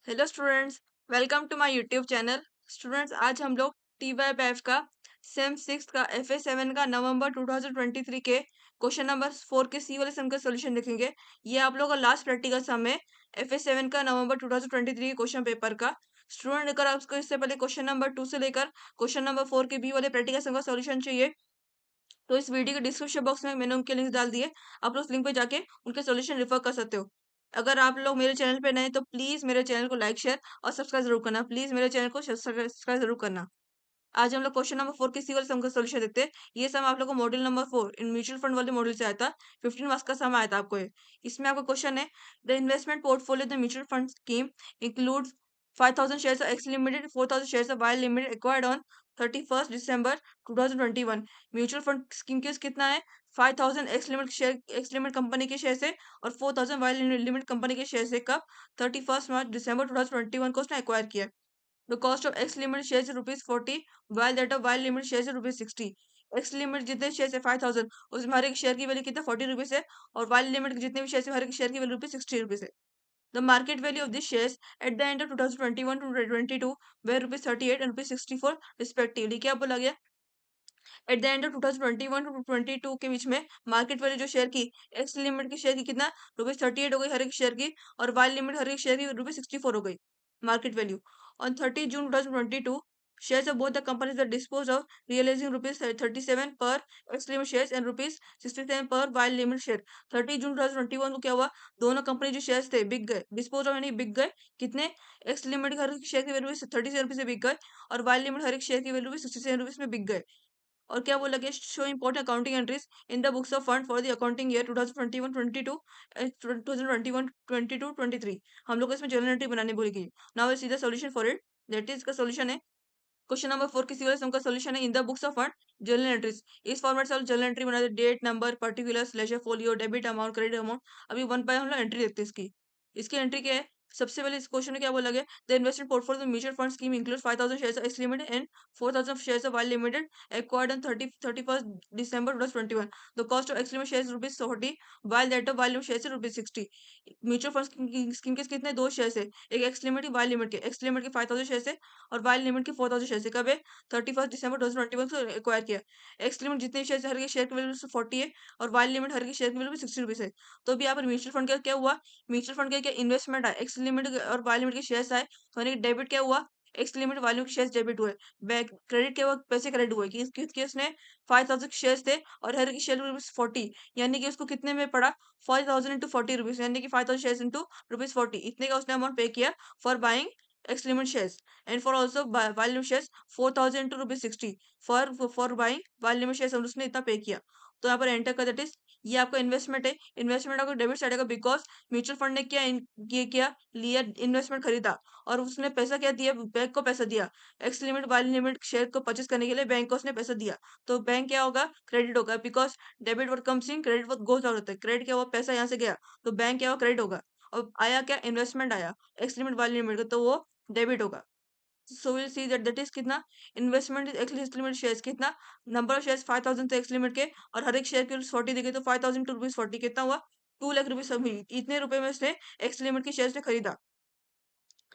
Hello students, welcome to my YouTube channel. Students, आज हम लोग TYPF का सेम सिक्स का FA7 का नवंबर 2023 के क्वेश्चन नंबर 4 के सी वाले सम का सोल्यूशन देखेंगे। ये आप लोगों का लास्ट प्रैक्टिकल सम है FA7 का नवंबर 2023 के क्वेश्चन पेपर का। स्टूडेंट, अगर आपको इससे पहले क्वेश्चन नंबर 2 से लेकर क्वेश्चन नंबर 4 के बी वाले प्रैक्टिकल सम का सोल्यूशन चाहिए तो इस वीडियो के डिस्क्रिप्शन बॉक्स में मैंने उनके लिंक डाल दिए। आप लोग उस लिंक पे जाके उनके सॉल्यूशन रेफर कर सकते हो। अगर आप लोग मेरे चैनल पे नए हैं तो प्लीज मेरे चैनल को लाइक शेयर और सब्सक्राइब जरूर करना। प्लीज मेरे चैनल को सब्सक्राइब जरूर करना। आज हम लोग क्वेश्चन नंबर 4 के सी वाले सम का सॉल्यूशन देखते हैं। ये सम आप लोग को module number 4 in mutual fund वाले मॉड्यूल से आया था। 15 मार्क्स का सम आया था आपको ये। इसमें आपका क्वेश्चन है, the investment portfolio the mutual fund scheme includes 5000 shares of X Limited, 4000 shares of Y Limited acquired on 31st December 2021। Mutual fund scheme के कितना है? 5000 एक्स लिमिटेड कंपनी के शेयर से और 4000 वाई लिमिटेड कंपनी के share से कब? 31st मार्च दिसंबर 2021 को उसने एक्वायर किया। The cost of X Limited shares is ₹40, while that of Y Limited shares is ₹60। X Limited जितने शेयर है 5000, उसमें हर एक शेयर की वैल्यू कितना 40 रुपीज है, और Y Limited के जितने भी शेयर है हर एक शेयर की वैल्यू रुपीज 60 रुपीज है। The market value of these shares at the end of 2021 to 2022 were ₹38 and ₹64 respectively। क्या बोला गया? At the end of 2021 to 22 के बीच में मार्केट वैल्यू जो शेयर की, एक्स लिमिट की शेयर की कितना? ₹38 हो गई हर एक शेयर की, और वाई लिमिट हर एक शेयर की ₹64 हो गई मार्केट वैल्यू। ऑन 30 जून 2022 shares of both the companies were disposed of, realizing ₹37 per X limit shares and ₹67 per Y limit share। 30 जून 2021 को क्या हुआ? दोनों कंपनी जो शेयर्स थे बिक गए, डिस्पोज ऑफ यानी बिक गए। कितने? एक्स लिमिट हर एक शेयर की वैल्यू 37 रुपीज से बिक गए, और वाई लिमिट हर एक शेयर की वैल्यू भी 67 रुपीज में बिक गए। और क्या बोला गया? Show important accounting entries in the books of fund for the accounting year 2021-22 and 2021-22-23। हम लोग को इसमें जर्नल एंट्री बनाने बोली गई। Now see the solution for it. That is का सॉल्यूशन है क्वेश्चन नंबर 4 किसी वाले सम का सॉल्यूशन है in the books of fund journal entries. इस फॉर्मेट से जर्नल एंट्री बना दे, date, number, particulars, ledger folio, debit amount, credit amount. अभी वन बाय हम लोग एंट्री देखते हैं इसकी। इसकी एंट्री क्या है? सबसे पहले इस क्वेश्चन में क्या बोला गया? The investment portfolio mutual fund scheme include 5000 shares of X limited and 4000 shares of Y limited acquired on 31st December 2021। The cost of X limit shares is ₹40, while that of Y limit shares is ₹60। Mutual fund scheme के कितने? दो share है, एक x limit की Y limit के। X limit के 5000 share है और वाई लिमिट के 4000 शेयर है। कब है? 31st December 2021 को एक्वायर किया। एक्स लिमिट जितने शेयर हर एक शेयर की वैल्यू 40 है, और वाई लिमिट हर एक शेयर की वैल्यू 60 रुपीज है। तो अभी यहाँ पर म्यूचुअल फंड का क्या हुआ? म्यूचुअल फंड का क्या इन्वेस्टमेंट है? एक्स लिमिट और वाई लिमिट के शेयर आए, तो यानी डेबिट क्या हुआ? एक्स लिमिट वाले के शेयर डेबिट हुए। बैंक क्रेडिट के वक्त पैसे क्रेडिट हुए कि उसने 5000 शेयर्स थे और हर एक शेयर रुपीज 40, यानी कि उसको कितने में पड़ा? 5000 इंटू 40 रुपीज, यानी कि 5000 शेयर्स इंटू रुपीज 40, इतने का उसने अमाउंट पे किया for buying X limit shares. And for also Y limit shares 4000 into rupees 60 for buying Y limit shares, उसने इतना पे किया। तो यहाँ पर एंटर कर, दैट इज ये आपका इन्वेस्टमेंट है। इन्वेस्टमेंट आपको डेबिट साइड का, बिकॉज म्यूचुअल फंड ने क्या ये किया, लिया, इन्वेस्टमेंट खरीदा, और उसने पैसा क्या दिया? बैंक को पैसा दिया। X limit Y limit share को परचेज करने के लिए बैंक को उसने पैसा दिया। तो बैंक क्या होगा? क्रेडिट होगा, because debit word comes in, credit word goes out होता है। क्रेडिट क्या हुआ? पैसा यहाँ से गया, तो बैंक क्या हुआ? क्रेडिट होगा। और आया क्या? इन्वेस्टमेंट आया एक्स लिमिट वाई लिमिट का, तो वो डेबिट होगा। So will see that is कितना? Investment is X limit shares कितना? नंबर ऑफ शेयर्स 5000 थे एक्स लिमिट के, और हर एक शेयर की 40 दी गई, तो 5000 टू रुपीज 40 कितना हुआ? 2 लाख रुपीज। इतने रुपए में उसने एक्स लिमिट के शेयर्स ने खरीदा।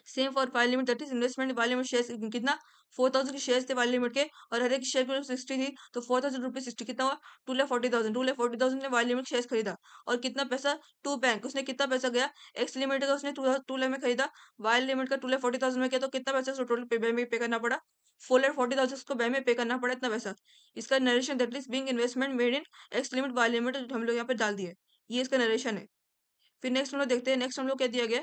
Same for Y limit, that is investment Y limit shares कितना? 4000 के शेयर्स थे वाई लिमिट के, और हर एक शेयर की 60 थी, तो 4000 रुपीज 60 कितना हुआ? 2,40,000 ने वाई लिमिट शेयर्स खरीदा। और कितना पैसा? टू बैंक, उसने कितना पैसा गया? एक्स लिमिट का उसने 2 लाख में खरीदा, वाई लिमिट का 2,40,000 में किया, तो कितना पैसा उसको टोटल बैंक में पे करना पड़ा? 4,40,000 उसको बैंक में पे करना पड़ा, इतना पैसा। इसका narration, that is being investment made in X limit Y limit, हम लोग यहाँ पे डाल दिए। ये इसका नरेशन है। फिर नेक्स्ट हम लोग देखते हैं, नेक्स्ट हम लोग क्या दिया गया।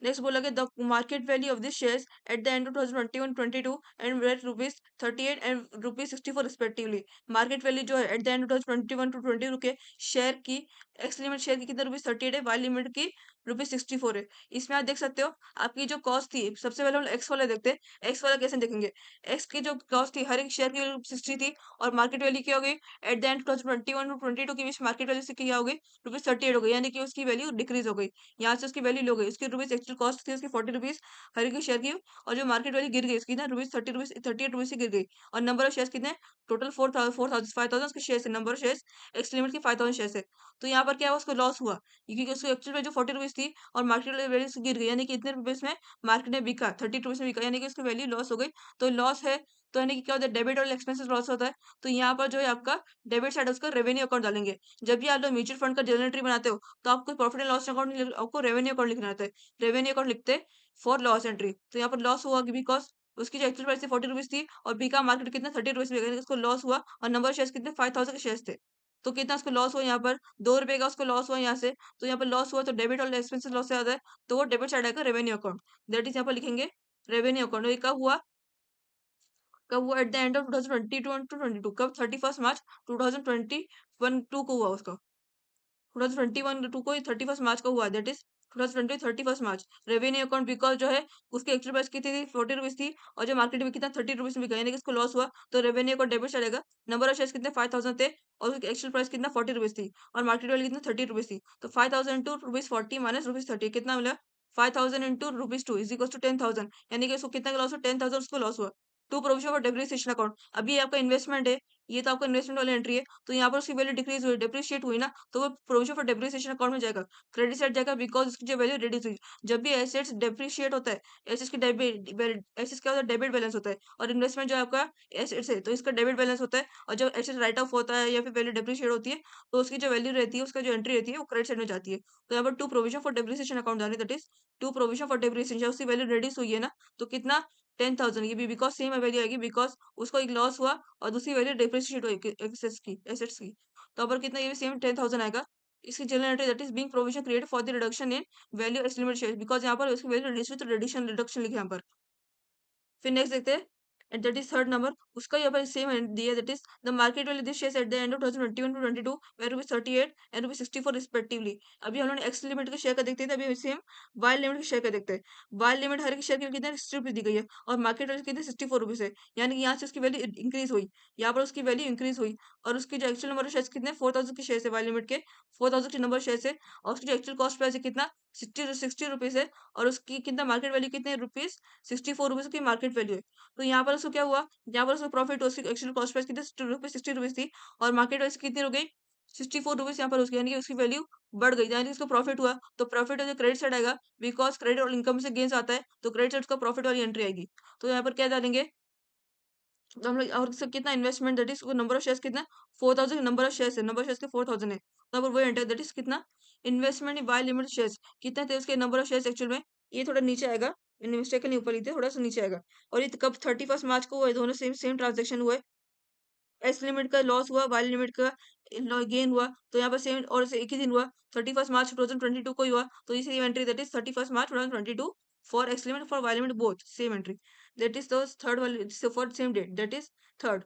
नेक्स्ट बोला गया, the market value of this shares at the end of 2021-22 and rate rupees 38 and rupees 64 respectively. Market value जो है at the end of 2021 to 22 के शेयर की, एक्स लिमिट शेयर की कितना? रुपीज 38 है, वाई लिमिट की रुपीज 64 है। इसमें आप देख सकते हो आपकी जो कॉस्ट थी, सबसे पहले हम एक्स वाला देखते हैं। एक्स वाला कैसे देखेंगे? एक्स की जो कॉस्ट थी हर एक शेयर की 60 थी, और मार्केट वैल्यू क्या हो गई? एट द एंड 2021 टू 22 के बीच मार्केट वैल्यू से क्या हो गई? रुपीज 38 हो गई, यानी कि उसकी वैल्यू डिक्रीज हो गई। यहाँ से उसकी वैल्यू लो गई, उसकी रुपीज एक्चुअल कॉस्ट थी उसकी 40 रुपीज़ हर एक शेयर की, और जो मार्केट वैल्यू गिर गई उसकी ना रुपीज़ 30 रुपीज़ 38 रुपीज़ से गिर गई, और नंबर ऑफ शेयर्स कितने टोटल 4000 5000 उसके शेयर्स है, number of shares x limit के 5000 शेयर्स है। तो यहाँ पर क्या हुआ, उसको लॉस हुआ क्योंकि उसको एक्चुअल में जो 40 रुपीज़ थी और मार्केट वैल्यू से गिर गई, यानी कि इतने रुपीज़ में मार्केट में बिका, 30 रुपीज़ में बिका, यानी कि उसकी वैल्यू लॉस हो गई। तो लॉस है तो यानी कि क्या होता है, डेबिट और एक्सपेंसेस लॉस होता है। तो यहाँ पर जो है आपका डेबिट साइड है उसका रेवेन्यू अकाउंट डालेंगे। जब भी आप लोग म्यूचुअल फंड का जर्नल एंट्री बनाते हो तो आपको प्रॉफिट एंड लॉस अकाउंट नहीं आपको रेवेन्यू अकाउंट लिखना रहता है। रेवेन्यू अकाउंट लिखते फॉर लॉस एंट्री। तो यहाँ पर लॉस हुआ बिकॉज़ उसकी जो एक्चुअल प्राइस थी 40 रुपीज़ थी और बिका मार्केट कितना 30 रुपीज़ में, यानी कि उसको लॉस हुआ, और नंबर ऑफ शेयर्स कितने 5000 के शेयर्स थे। तो कितना उसको लॉस हुआ यहाँ पर ₹2 का उसको लॉस हुआ यहाँ से। तो यहाँ पर लॉस हुआ तो डेबिट और एक्सपेंसेस लॉस से आता है, तो वो डेबिट साइड आएगा रेवेन्यू अकाउंट। दैट इज़ यहाँ पर लिखेंगे रेवेन्यू अकाउंट। और ये कब हुआ at the end of 2022 to 22, कब 31 मार्च 2021 टू को हुआ उसका, 2021 टू को 31 मार्च को हुआ, that is 2020 31 March. Revenue account because जो है उसकी एक्चुअल प्राइस कितनी थी 40 रुपीज थी, और जो मार्केट में कितना 30 रुपीज में बिका, यानी कि इसको लॉस हुआ, तो रेवेन्यू अकाउंट डेबिट चलेगा। नंबर ऑफ शेयर्स कितने 5000 थे, और उसकी एक्चुअल प्राइस कितना 40 रुपीज थी, और मार्केट वैल्यू कितना 30 रुपीज थी। तो 5000 इंटू रुपीज 40 माइनस रुपीज 30 कितना मिला, 5000 into rupees 2 is equal to 10,000, यानी कि इसको कितना लॉस हुआ 10,000 उसको लॉस हुआ। To provision for depreciation account, अभी ये आपका इन्वेस्टमेंट है, ये तो आपका इन्वेस्टमेंट वाली एंट्री है, तो यहाँ पर उसकी वैल्यू डिक्रीज हुई डेप्रिशिएट हुई ना, तो वो प्रोविजन फॉर डेप्रिसिएशन अकाउंट में जाएगा, क्रेडिट साइड जाएगा, बिकॉज उसकी जो वैल्यू रिड्यूस हुई। जब भी एसेट्स डेप्रिशिएट होता है, एसेट्स की डेबिट एसेट्स क्या होता है डेबिट बैलेंस होता है, और इन्वेस्टमेंट जो है आपका एसेट्स है तो इसका डेबिट बैलेंस होता है, और जब एसेट्स राइट ऑफ होता है या फिर वैल्यू डेप्रिशिएट होती है तो उसकी जो वैल्यू रहती है उसका जो एंट्री रहती है वो क्रेडिट साइड में जाती है। तो यहाँ पर to provision for depreciation account जाने, that is to provision for depreciation, उसकी वैल्यू रिड्यूस हुई है ना, तो कितना 10,000, ये भी बिकॉज सेम वैल्यू आएगी, बिकॉज उसको एक लॉस हुआ और दूसरी वैल्यू डेप्रिशिएट हुई एसेट्स की। तो यहाँ पर कितना, ये भी सेम 10,000 आएगा। इसकी general entry that is being provision created for the reduction in value estimate share, because यहाँ पर उसकी वैल्यू रिड्यूस हुई तो रिडक्शन रिडक्शन लिखे यहाँ पर। फिर नेक्स्ट देखते हैं, and that is third number, उसका यहाँ पर सेम दिया, that is the market value this shares at the end of 2021 to 22 were rupees 38 and rupees 64 respectively. अभी हम लोगों ने एक्स लिमिट के शेयर का देखते थे, अभी सेम वाई लिमिट के शेयर का देखते हैं। वाई लिमिट हर एक शेयर के कितने 60 रुपीज दी गई है, और मार्केट वैल्यू कितने 64 रुपीज है, यानी कि यहाँ से उसकी वैल्यू इंक्रीज हुई, यहाँ पर उसकी वैल्यू इंक्रीज हुई, और उसकी जो एक्चुअल नंबर ऑफ शेयर्स कितने 4000 के शेयर है, वाई लिमिट के 4000 के नंबर शेयर है, और उसकी जो एक्चुअल कॉस्ट प्राइस है कितना 60 रुपीज है, और उसकी कितना मार्केट वैल्यू कितने रुपीज 64 रुपीज की मार्केट वैल्यू है। तो यहाँ पर उसको क्या हुआ, यहाँ पर उसको प्रॉफिट उसकी एक्चुअल कॉस्ट प्राइस कितने 60 रुपीज थी, और मार्केट प्राइस कितनी हो गई 64 रुपीज, यहाँ पर उसकी यानी कि उसकी वैल्यू बढ़ गई, यानी कि उसको प्रॉफिट हुआ। तो प्रॉफिट जो क्रेडिट साइड आएगा, बिकॉज क्रेडिट और इनकम से गेन्स आता है, तो क्रेडिट साइड का प्रॉफिट वाली एंट्री आएगी। तो यहाँ पर क्या डालेंगे, तो हम लोग, और इसका कितना investment that is number of shares कितना 4000, नंबर ऑफ शेयर्स है, नंबर ऑफ शेयर्स के 4000 है, तो यहाँ पर वही एंटर दैट इज कितना investment in by limited shares, कितने थे उसके नंबर ऑफ शेयर्स एक्चुअल में, ये थोड़ा नीचे आएगा, मिस्टेक नहीं ऊपर ही थे, थोड़ा सा नीचे आएगा। और ये कब 31 मार्च को हुआ है, दोनों सेम सेम ट्रांजेक्शन हुए। एस लिमिट का लॉस हुआ, वाई लिमिट का गेन हुआ, तो यहाँ पर सेम और से एक ही दिन हुआ, 31 मार्च 2022 को ही हुआ, तो इसी entry that is 31 March 2022 for X limit for Y limit both same entry, that is the third वाली for same date, that is third.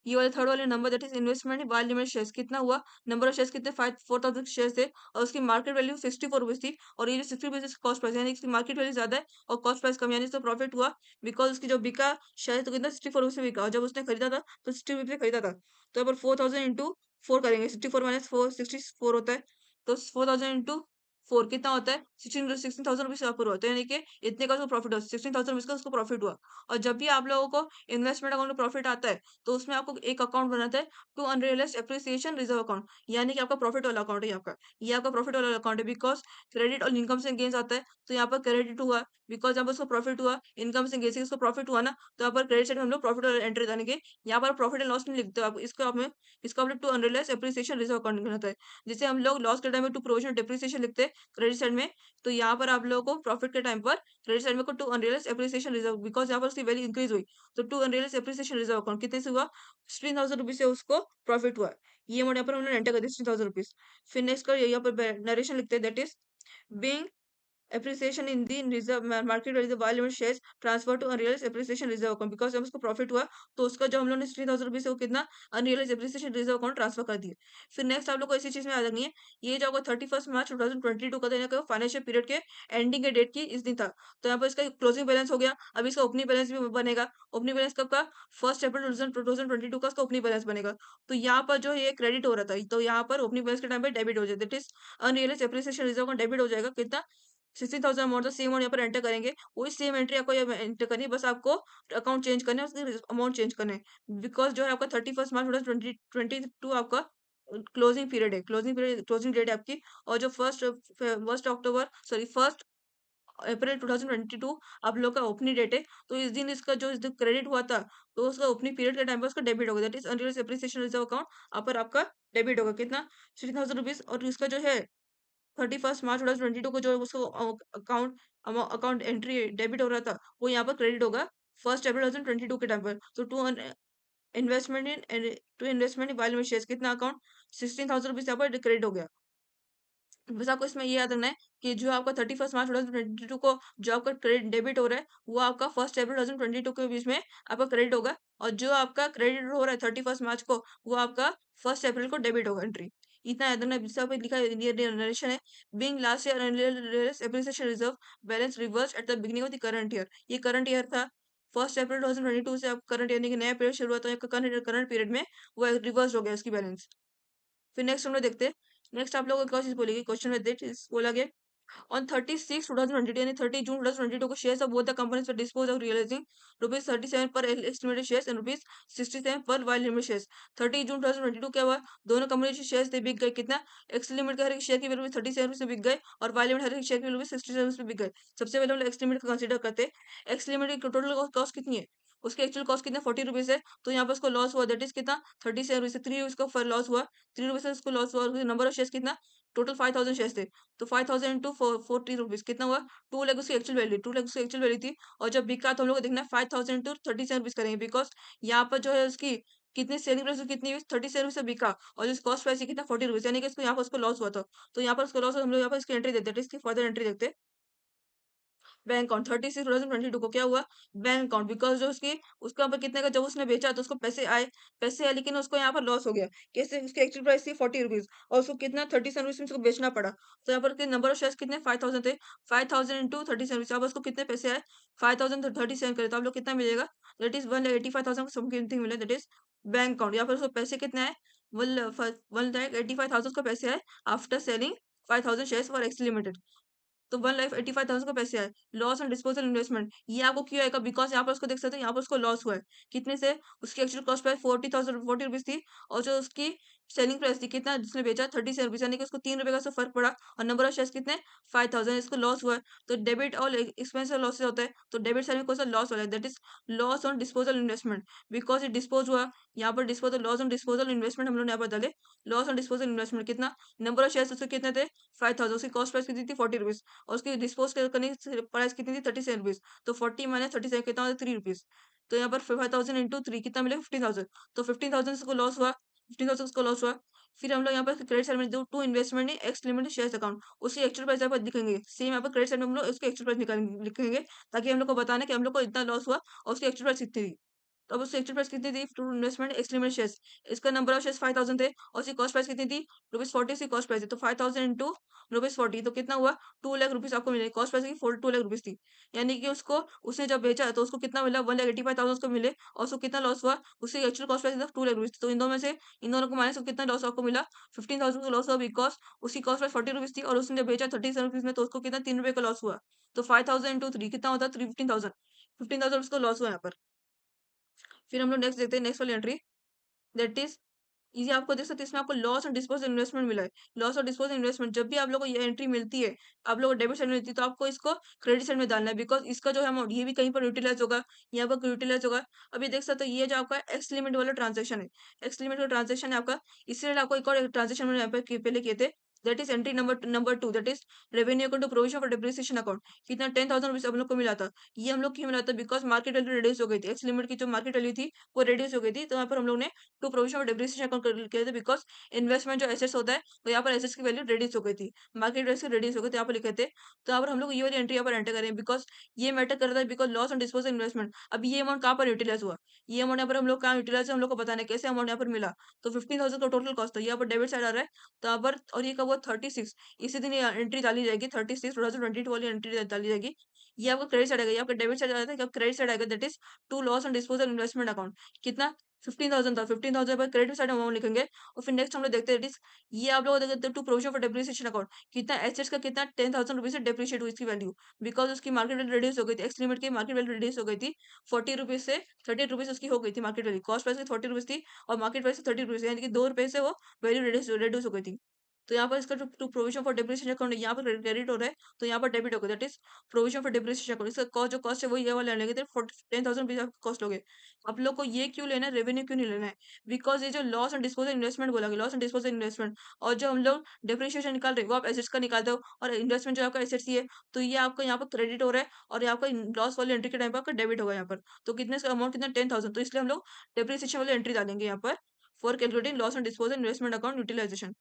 ये वाले थर्ड वाले number that is investment by limit shares कितना हुआ, number of shares कितने 4000 shares थे, और उसकी मार्केट वैल्यू 64 रुपीज थी, और ये जो 60 रुपीज कॉस्ट प्राइस, यानी इसकी मार्केट वैल्यू ज्यादा है और कॉस्ट प्राइस कम, यानी इसको प्रॉफिट हुआ, बिकॉज उसकी जो बिका शेयर तो कितना 64 रुपीज से बिका, और जब उसने खरीदा था तो 60 रुपीज से खरीदा था। तो यहाँ पर 4000 इंटू 4 करेंगे, 64 माइनस 4 64 होता है, तो 4000 इंटू 4 कितना होता है 16,000 रुपीज आपको होता है, यानी कि इतने का उसको प्रॉफिट हुआ, 16,000 रुपीज का उसको प्रॉफिट हुआ। और जब भी आप लोगों को इन्वेस्टमेंट अकाउंट में प्रॉफिट आता है, तो उसमें आपको एक अकाउंट बनाता है to unrealised appreciation reserve account, यानी कि आपका प्रॉफिट वाला अकाउंट है, आपका ये आपका प्रॉफिट वाला अकाउंट है, बिकॉज क्रेडिट और इनकम से गेन्स आता है, तो यहाँ पर क्रेडिट हुआ, बिकॉज यहाँ पर उसको प्रॉफिट हुआ, इनकम से गेन्स उसको प्रॉफिट हुआ ना, तो यहाँ पर क्रेडिट साइड में हम लोग प्रॉफिट वाला एंट्री डालेंगे। यहाँ पर प्रॉफिट एंड लॉस नहीं लिखते हो आप, इसको आप to unrealised appreciation reserve account लिखना होता है, जिसे हम लोग लॉस के टाइम में टू प्रोविजन डिप्रिसिएशन लिखते हैं क्रेडिट साइड में। तो यहाँ पर आप लोगों को प्रॉफिट के टाइम पर क्रेडिट साइड में को to unrealised appreciation reserve, because यहाँ पर उसकी वैल्यू इंक्रीज हुई, तो to unrealised appreciation reserve account कितने से हुआ 16,000 रुपीज से उसको प्रॉफिट हुआ। ये अमाउंट यहाँ पर हमने एंटर कर दिया 16,000 रुपीज। फिर नेक्स्ट का यहाँ पर नरेशन लिखते हैं, that is being appreciation in the reserve market value of the buy limit shares transfer to unrealized appreciation reserve account, because जब उसको प्रॉफिट हुआ तो उसका जो हम लोगों ने 16,000 रुपीज है वो कितना unrealised appreciation reserve account transfer कर दिए। फिर नेक्स्ट आप लोग को ऐसी चीज में आ जानी है, ये जो आपका 31 मार्च 2022 का था, फाइनेंशियल पीरियड के एंडिंग के डेट की इस दिन था, तो यहाँ पर इसका क्लोजिंग बैलेंस हो गया। अभी इसका ओपनिंग बैलेंस भी बनेगा, ओपनिंग बैलेंस कब का 1 अप्रैल 2022 का इसका ओपनिंग बैलेंस बनेगा। तो यहाँ पर जो ये क्रेडिट हो रहा था, तो यहाँ पर ओपनिंग बैलेंस के टाइम पे डेबिट हो जाए, that is unrealised appreciation reserve account debit हो जाएगा कितना 16,000 अमाउंट था, सेम अमाउंट यहाँ पर एंटर करेंगे। वही सेम एंट्री आपको यहाँ एंटर करनी है, बस आपको अकाउंट चेंज करना है, उसकी अमाउंट चेंज करना है। बिकॉज़ जो है आपका 31st मार्च 2022 आपका क्लोजिंग पीरियड है, क्लोजिंग डेट है आपकी। और जो 1 अप्रैल 2022 आप लोग का ओपनिंग डेट है। तो इस दिन क्रेडिट हुआ था, तो उसका ओपनिंग पीरियड के टाइम पे उसका डेबिट होगा, that is unrealised appreciation reserve account. यहाँ पर आपका डेबिट होगा कितना? 16,000 रुपीज़। और इसका जो है 31st मार्च 2022 को जो उसको अकाउंट एंट्री डेबिट हो रहा था, वो यहाँ पर क्रेडिट होगा 1 अप्रैल 2022 के टाइम पर। तो to investment in value shares कितना अकाउंट 16,000 रुपीज़ यहाँ पर क्रेडिट हो गया। बस आपको इसमें ये याद रखना है कि जो आपका 31st मार्च 2022 को जो आपका क्रेडिट डेबिट हो रहा है, वो आपका 1 अप्रैल 2022 के बीच में आपका क्रेडिट होगा। और जो आपका क्रेडिट हो रहा है 31st मार्च को, वो आपका 1 अप्रैल को डेबिट होगा एंट्री। इतना याद रखना है। जिससे आपको लिखा है, ये नरेशन है, being last year unrealised appreciation reserve balance reversed at the beginning of the current year. ये करंट ईयर था। 1 अप्रैल 2022 से आप करंट यानी कि नया पीरियड शुरू हुआ, तो करंट पीरियड में वो रिवर्स हो गया उसकी बैलेंस। फिर नेक्स्ट हम लोग देखते हैं। नेक्स्ट आप लोगों को क्या चीज़ बोलेगी क्वेश्चन में, दैट इज बोला गया on 36 2022 यानी 30 जून 2022 को shares of both the companies were dispose of realising rupees 37 per estimated shares and rupees 67 पर वाइल लिमिटेड शेयर्स। 30 जून 2022 क्या हुआ, दोनों कंपनी के शेयर्स थे बिक गए कितना, एक्स लिमिटेड का हर एक शेयर की वैल्यू 37 रुपीज में बिक गए और वाइल लिमिटेड हर एक शेयर की वैल्यू 67 में बिक गए। सबसे पहले हम लोग एक्स लिमिटेड का कंसीडर करते हैं। एक्स लिमिटेड की टोटल कॉस्ट कितनी है, उसकी एक्चुअल कॉस्ट कितना 40 रुपीज है। तो यहाँ पर उसको लॉस हुआ, दैट इज कितना 37 रुपीज से 3 रुपीज का लॉस हुआ। 3 रुपीज से उसको लॉस हुआ। और नंबर ऑफ शेयर्स कितना, टोटल 5,000 शेयर्स थे। तो 5,000 इंटू 40 रुपीज कितना हुआ, 2 लाख उसकी एक्चुअल वैल्यू, 2 लाख उसकी एक्चुअल वैल्यू थी। और जब बिका तो हम लोग को देखना है 5,000 इंटू 37 रुपीज करेंगे, बिकॉज यहाँ पर जो है उसकी कितनी सेलिंग प्राइस कितनी हुई, 37 से बिका। और जो कॉस्ट प्राइस कितना 40 रुपीज, यानी कि इसको यहाँ पर उसको लॉस हुआ था। तो यहाँ पर उसको लॉस, हम लोग यहाँ पर इसकी एंट्री देते हैं, इसकी फर्दर एंट्री देखते हैं। बैंक अकाउंट 36 2022 को क्या हुआ, बैंक अकाउंट, बिकॉज जो उसकी उसके ऊपर कितने का जब उसने बेचा तो उसको पैसे आए, लेकिन उसको यहाँ पर लॉस हो गया। कैसे, उसकी एक्चुअल प्राइस थी 40 रुपीज और उसको कितना 37 रुपीज में उसको बेचना पड़ा। तो यहाँ पर नंबर ऑफ शेयर्स कितने 5,000 थे। 5,000 इंटू 37, यहाँ पर उसको कितने पैसे आए 5,037 करे, तो आप लोग कितना मिलेगा, दैट इज 1,85,000 को समथिंग मिले, दैट इज बैंक अकाउंट। यहाँ पर उसको पैसे कितने आए, 1,85,000 को पैसे आए after selling 5,000 shares for x limited. तो 1,85,000 को पैसे आए। लॉस ऑन डिस्पोजल इन्वेस्टमेंट, ये आपको क्यों आएगा, बिकॉज यहाँ पर उसको देख सकते हैं, यहाँ पर उसको लॉस हुआ है। कितने से, उसकी एक्चुअल कॉस्ट प्राइस 40 रुपीज थी और जो उसकी सेलिंग प्राइस थी कितना, जिसने बेचा 37 रुपीज, यानी कि उसको 3 रुपए का उससे फर्क पड़ा। और नंबर ऑफ शेयर्स कितने 5,000, इसको लॉस हुआ है। तो डेबिट और एक्सपेंस लॉसेस होता है, तो डेबिट साइड में कौन सा लॉस हो रहा है, that is loss on disposal investment, because it dispose हुआ। यहाँ पर disposal, loss on disposal investment हम लोग यहाँ पर डाले। लॉस ऑन डिस्पोजल इन्वेस्टमेंट कितना, नंबर ऑफ शेयर्स उसके कितने थे 5,000, उसकी कॉस्ट प्राइस कितनी थी 40 रुपीज और उसकी डिस्पोज करने की प्राइस कितनी थी 37 रुपीज। तो 40 माइनस 37 कितना होता है 3 रुपीज। तो यहाँ पर 5,000 इंटू 3 कितना मिलेगा 15,000। तो 15,000 को लॉस हुआ, 15,000 को लॉस हुआ। फिर हम लोग यहाँ पर क्रेडिट साइड में दो to investment in X limited shares account, उसकी एक्चुअल प्राइस यहाँ पर दिखेंगे। सेम यहाँ पर क्रेडिट साइड में हम लोग उसकी एक्चुअल प्राइस निकालेंगे, लिखेंगे, ताकि हम लोग को बताना कि हम लोग को इतना लॉस हुआ और उसकी एक्चुअल प्राइस कितनी थी। तो अब उसकी एक्चुअल प्राइस कितनी थी, to investment X limited shares, इसका नंबर ऑफ शेयर्स 5,000 थे और उसकी कॉस्ट प्राइस कितनी थी ₹40 उसकी कॉस्ट प्राइस है। तो 5,000 इंटू ₹40 तो कितना हुआ 2 लाख रुपीज आपको मिले। कॉस्ट प्राइस की 2 लाख रुपीज थी, यानी कि उसको उसने जब बेचा तो उसको कितना मिला 1,85,000 उसको मिले और उसको कितना लॉस हुआ, उसकी एक्चुअल कॉस्ट प्राइस था 2 लाख रुपीज। तो इन दोनों में से इन दोनों को माइनस कितना लॉस आपको मिला 15,000 का लॉस हुआ, बिकॉज उसकी कॉस्ट प्राइस 40 रुपीज थी और उसने जब बेचा 37 रुपीज में, तो उसको कितना 3 रुपए का लॉस हुआ। तो 5,000 इंटू 3 कितना होता है 15,000, 15,000 उसको लॉस हुआ यहाँ पर। फिर हम लोग नेक्स्ट देखते हैं, नेक्स्ट वाली एंट्री, दैट इज ये आपको देख सकते हैं, इसमें आपको लॉस और डिस्पोज इन्वेस्टमेंट मिला है। लॉस और डिस्पोज इन्वेस्टमेंट जब भी आप लोग को ये एंट्री मिलती है, आप लोग को डेबिट साइड में मिलती है, तो आपको इसको क्रेडिट साइड में डालना है, बिकॉज इसका जो है अमाउंट ये भी कहीं पर यूटिलाइज होगा, यहाँ पर यूटिलाइज होगा। अभी देख सकते हो ये जो आपका एक्स लिमिट वाला ट्रांजेक्शन है, एक्स लिमिट का ट्रांजेक्शन है आपका, इसलिए आपको एक और ट्रांजेक्शन मैंने यहाँ पे पहले किए थे, that is entry number 2, that is revenue account to provision for depreciation account. कितना 10,000 रुपीज हम लोग को मिला था। ये हम लोग क्यों मिला था, बिकॉज मार्केट वैल्यू रिड्यूस हो गई थी, एक्स लिमिट की जो मार्केट वैल्यू थी वो रिड्यूस हो गई थी। तो यहाँ पर हम लोग ने to provision for depreciation account किया था, बिकॉज इन्वेस्टमेंट जो एसेट्स होता है, तो यहाँ पर एसेट्स की वैल्यू रिड्यूस हो गई थी, मार्केट वैल्यू से रिड्यूस हो गई, तो यहाँ पर लिखे थे। तो यहाँ पर हम लोग ये वाली एंट्री यहाँ पर एंटर करें, बिकॉज ये मैटर करता है, because loss on disposal investment. अब ये अमाउंट कहाँ पर यूटिलाइज हुआ, ये अमाउंट यहाँ पर हम लोग कहाँ यूटिलाइज हम लोग को बताना है कैसे अमाउंट यहाँ पर मिला। तो 15,000 का टोटल कॉस्ट था, यहाँ पर डेबिट साइड आ रहा है, तो यहाँ पर और ये कब हुआ 36, इसी दिन ये एंट्री डाली जाएगी 36 2022 वाली एंट्री डाली जाएगी। ये आपका क्रेडिट साइड आएगा, ये आपका डेबिट साइड आ रहा है, क्रेडिट साइड आएगा, that is to loss on disposal investment account. कितना 15,000 था, 15,000 पर क्रेडिट साइड अमाउंट लिखेंगे और फिर नेक्स्ट हम लोग देखते हैं इट इज, ये आप लोग देखते हैं to provision for depreciation account, कितना एसेट्स का कितना 10,000 रुपीज से डेप्रिशिएट हुई इसकी वैल्यू, बिकॉज उसकी मार्केट वैल्यू रिड्यूस हो गई थी, एक्स लिमिट की मार्केट वैल्यू रिड्यूस हो गई थी 40 रुपीज से 30 रुपीज उसकी हो गई थी मार्केट वैल्यू, कॉस्ट प्राइस की 40 रुपीज थी और मार्केट प्राइस 30 रुपीज, यानी कि 2 रुपए से वो वैल्यू रिड्यूस हो गई थी। तो यहाँ पर इसका जो to provision for depreciation account यहाँ पर क्रेडिट हो रहा है, तो यहाँ पर डेबिट होगा, that is provision for depreciation account, इसका कॉस्ट जो कॉस्ट है वो ये वाला लेंगे, 10,000 रुपीज आप कॉस्ट लोगे। आप लोग को ये क्यों लेना है, रेवेन्यू क्यों नहीं लेना है, बिकॉज ये जो लॉस एंड डिस्पोजल इन्वेस्टमेंट बोला गया, लॉस एंड डिस्पोजल इन्वेस्टमेंट, और जो हम लोग डेप्रिसिएशन निकाल रहे हैं वो आप एसेट्स का निकालते हो, और इन्वेस्टमेंट जो आपका एसेट्स ही है, तो ये आपका यहाँ पर क्रेडिट हो रहा है, और ये आपका लॉस वाली एंट्री के टाइम पर आपका डेबिट होगा यहाँ पर। तो कितने अमाउंट कितना 10,000, तो इसलिए हम लोग डेप्रिसिएशन वाली एंट्री डालेंगे यहाँ पर for calculating loss and disposal investment account utilisation.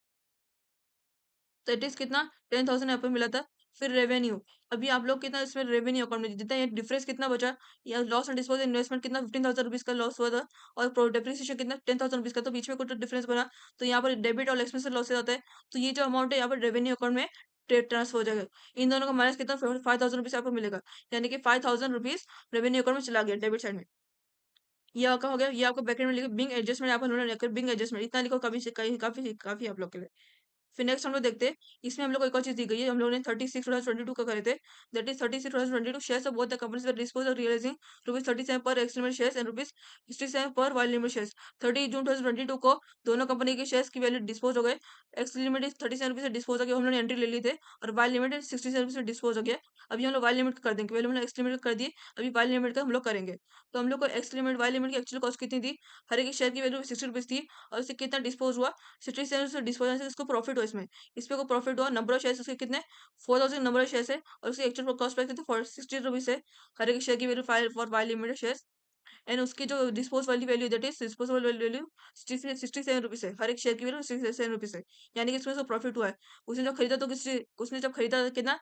तो इट इज कितना 10,000 यहाँ पे मिला था। फिर रेवेन्यू, अभी आप लोग कितना इसमें रेवेन्यू अकाउंट में जितना ये डिफरेंस कितना बचा, या लॉस एंड डिस्पोजल इन्वेस्टमेंट कितना 15,000 रुपीज का लॉस हुआ था, और डेप्रिसिएशन कितना 10,000 रुपीज का, तो बीच में कुछ डिफरेंस बना, तो यहाँ पर डेबिट और एक्सपेंस लॉस आता है, तो ये जो अमाउंट है यहाँ पर रेवेन्यू अकाउंट में ट्रांसफर हो जाएगा। इन दोनों का माइनस कितना 5,000 रुपीज आपको मिलेगा, यानी कि 5,000 रुपीज रेवेन्यू अकाउंट में चला गया डेबिट साइड में। ये आपका हो गया, ये आपको ब्रैकेट में लिखो बिंग एडजस्टमेंट, आप उन्होंने लिखकर बिंग एडजस्टमेंट इतना लिखो, काफी काफी काफी आप लोग के लिए। फिर नेक्स्ट हम लोग देखते हैं, इसमें हम लोग को एक और चीज दी गई है, हम लोगों ने 36/2022 का करे थे, that is 36/2022 shares of both the companies were dispose of realising ₹37 per x limited shares and ₹67 पर वाई लिमिटेड शेयर्स। 30 जून 2022 को दोनों कंपनी के शेयर्स की वैल्यू डिस्पोज हो गए, एक्स लिमिटेड 37 रुपीज से डिस्पोज हो गया, हम लोगों ने एंट्री ले ली थे, और वाई लिमिटेड 67 रुपीज से डिस्पोज हो गया। अभी हम लोग वाई लिमिट कर देंगे, पहले हम लोग एक्स लिमिट कर दिए, अभी वाई लिमिट का हम लोग करेंगे। तो हम लोग को एक्स लिमिट वाई लिमिट की एक्चुअल कॉस्ट कितनी थी, हर एक शेयर की वैल्यू 60 रुपीज थी, और इससे कितना डिस्पोज हुआ 67 से डिस्पोज, से इसको प्रॉफिट हुआ इसमें, इस पे को प्रॉफिट हुआ, नंबर ऑफ शेयर्स उसके कितने 4,000 नंबर ऑफ शेयर्स है, और उसकी एक्चुअल कॉस्ट प्राइस कितने 60 रुपीज है, हर एक शेयर की value 5 for Y limited shares, and उसकी जो डिस्पोज वाली value that is disposable value 67 rupees है, हर एक शेयर की वैल्यू 67 रुपीज है, यानी कि इसमें उसको प्रॉफिट हुआ है। उसने जब खरीदा तो किसी उसने जब खरीदा कितना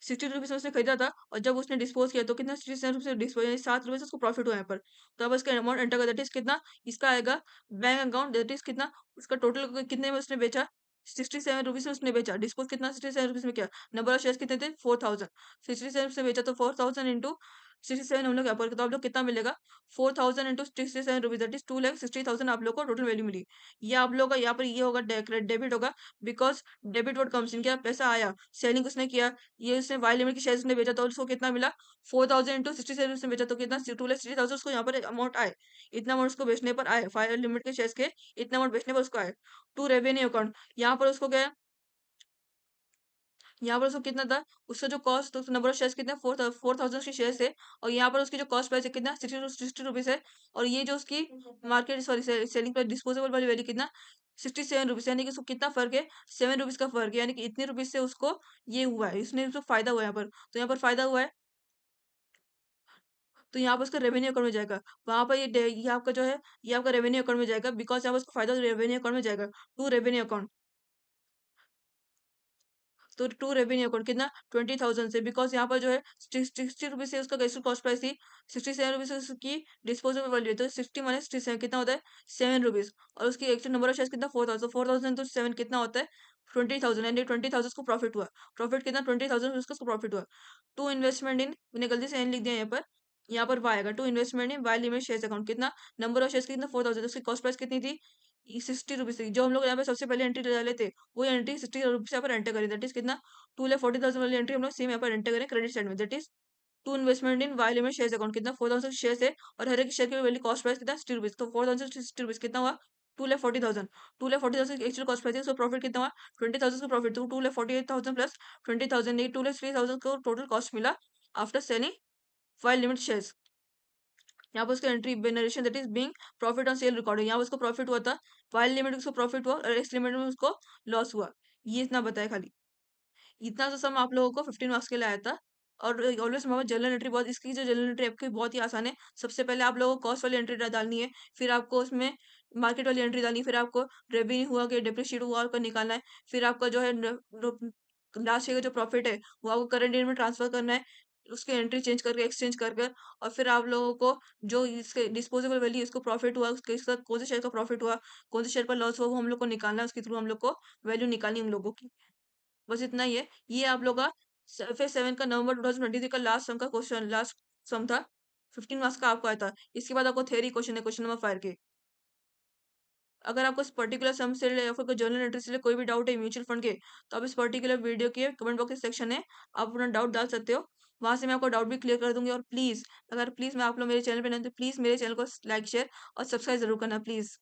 60 रुपीज में उसने खरीदा था, और जब उसने डिस्पोज किया तो कितना 67 रुपीज डिस्पोज, यानी 7 रुपए से उसको प्रॉफिट हुआ यहाँ पर। तो अब इसका अमाउंट एंटर कर, दैट इज कितना, इसका आएगा बैंक अकाउंट, दैट इज कितना, उसका टोटल कितने में उसने बेचा 67 रुपीज में उसने बेचा, डिस्पोज कितना 67 रुपीज में किया, नंबर ऑफ शेयर्स कितने थे 4,000, 67 से बेचा तो 4,000 इंटू 67 हम लोग यहाँ पर, तो आप लोग कितना मिलेगा 4,000 इंटू 67 रुपीज, दैट इज 2,60,000 आप लोग को टोटल वैल्यू मिली। ये आप लोग का यहाँ पर ये होगा डेबिट होगा, because debit word comes in, क्या पैसा आया, सेलिंग उसने किया, ये उसने वाई लिमिट की शेयर्स ने बेचा, तो उसको कितना मिला 4,000 इंटू 67 उसने बेचा, तो कितना 2,60,000 उसको यहाँ पर अमाउंट आए, इतना अमाउंट उसको बेचने पर आए, वाई लिमिट के शेयर्स के इतना अमाउंट बेचने पर उसको आए। टू रेवेन्यू अकाउंट, यहाँ पर उसको क्या है, यहाँ पर उसको कितना था, उसका जो कॉस्ट तो नंबर ऑफ शेयर्स कितने 4,000 के शेयर्स है, और यहाँ पर उसकी जो कॉस्ट प्राइस है कितना 60 रुपीज है, और ये जो उसकी market sorry selling price disposable वाली वैल्यू कितना 67 रुपीज, यानी कि उसको कितना फर्क है 7 रुपीज का फर्क है, यानी कि इतने रुपीज से उसको ये हुआ है, इसने उसको फायदा हुआ है यहाँ पर, तो यहाँ पर फायदा हुआ है, तो यहाँ पर उसका रेवेन्यू अकाउंट में जाएगा, वहां पर ये आपका जो है ये आपका रेवेन्यू अकाउंट में जाएगा, बिकॉज यहाँ पर उसको फायदा रेवेन्यू अकाउंट में जाएगा, टू रेवेन्यू अकाउंट। तो टू रेवेन्यू अकाउंट कितना 20,000 से, बिकॉज यहाँ पर जो है 60 रुपीज से उसका कैसे कॉस्ट प्राइस थी 67 रुपीज उसकी डिस्पोजेबल वैल्यू, तो 60 - 67 कितना होता है 7 रुपीज, और उसकी एक्चुअल नंबर ऑफ शेयर्स कितना 4,000, 4,000 तो 7 कितना होता है 20,000, यानी 20,000 को प्रॉफिट हुआ, प्रॉफिट कितना 20,000 उसका प्रॉफिट हुआ। टू इन्वेस्टमेंट इन, मैंने गलती से एन लिख दिया यहाँ पर वाई आएगा, to investment in Y limit shares account कितना, नंबर ऑफ शेयर्स कितना 4,000, उसकी कॉस्ट प्राइस कितनी थी 60 रुपीज थी, जो हम लोग यहाँ पे सबसे पहले एंट्री डाले थे वो एंट्री 60 रुपीज यहाँ पर एंटर करें, दैट इज कितना 2,40,000 वाली एंट्री हम लोग सेम यहाँ पर एंटर करें क्रेडिट साइड में, that is to investment in Y limit shares account कितना 4,000 शेयर्स है, और हर एक शेयर की वैल्यू कॉस्ट प्राइस कितना 60 रुपीज, तो 4,060 रुपीज कितना हुआ 2,40,000, 2,40,000 एक्चुअल कॉस्ट प्राइस है, उसका प्रॉफिट कितना हुआ 20,000 का प्रॉफिट, तो 2,48,000 प्लस 20,000 ये 2,03,000 को टोटल कॉस्ट मिला after selling Y limit shares. यहाँ पर उसका entry narration that is being profit on sale record, यहाँ पर उसको प्रॉफिट हुआ था, वाई लिमिट उसको प्रॉफिट हुआ, और एक्स लिमिट में उसको लॉस हुआ, ये इतना बताया खाली। इतना सा सम आप लोगों को 15 मार्क्स के लिए आया था। और ऑलवेज रिमेंबर जनरल एंट्री बहुत, इसकी जो जनरल एंट्री आपकी बहुत ही आसान है, सबसे पहले आप लोगों को कॉस्ट वाली एंट्री डालनी है, फिर आपको उसमें मार्केट वाली एंट्री डालनी है, फिर आपको रेवेन्यू हुआ कि डेप्रिशिएट हुआ और निकालना है, फिर आपका जो है लास्ट ईयर का जो प्रॉफिट है वो आपको करंट ईयर में ट्रांसफर करना है, उसके एंट्री चेंज करके एक्सचेंज कर कर, और फिर आप लोगों को जो इसके डिस्पोजेबल वैल्यू इसको प्रॉफिट हुआ उसके साथ कौन से शेयर का प्रॉफिट हुआ कौन से शेयर पर लॉस हुआ वो हम लोग को निकालना है, उसके थ्रू हम लोग को वैल्यू निकालनी है उन लोगों की। बस इतना ही है, ये आप लोग का FA7 का नवंबर 2023 का लास्ट सम का क्वेश्चन, लास्ट सम था, 15 मार्क्स का आपको आया था। इसके बाद आपको थ्योरी क्वेश्चन है, क्वेश्चन नंबर 5 के। अगर आपको इस पर्टिकुलर सम से या फिर कोई जर्नल एंट्री से कोई भी डाउट है म्यूचुअल फंड के, तो आप इस पर्टिकुलर वीडियो के कमेंट बॉक्स के सेक्शन है, आप अपना डाउट डाल सकते हो। वहां से मैं आपको डाउट भी क्लियर कर दूंगी। और प्लीज, अगर प्लीज मैं आप लोग मेरे चैनल पे नहीं, तो प्लीज मेरे चैनल को लाइक शेयर और सब्सक्राइब जरूर करना प्लीज।